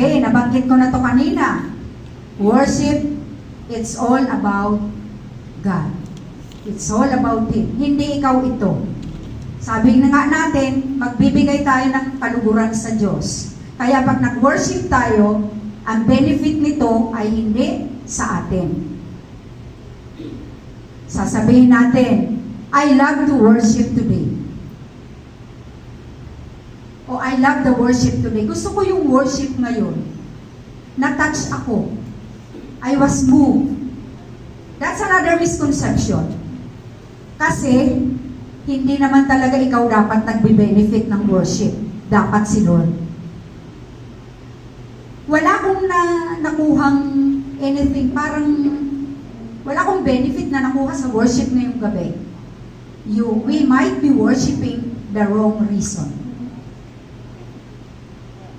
Okay, nabanggit ko na to kanina. Worship, it's all about God. It's all about Him. Hindi ikaw ito. Sabi na nga natin, magbibigay tayo ng kaluguran sa Diyos. Kaya pag nag-worship tayo, ang benefit nito ay hindi sa atin. Sasabihin natin, I love to worship today. O I love the worship today. Gusto ko yung worship ngayon. Na-touch ako. I was moved. That's another misconception. Kasi, hindi naman talaga ikaw dapat nagbe-benefit ng worship. Dapat si Lord. Wala akong nakuhang anything, parang wala akong benefit na nakuha sa worship ngayong gabi. We might be worshiping the wrong reason.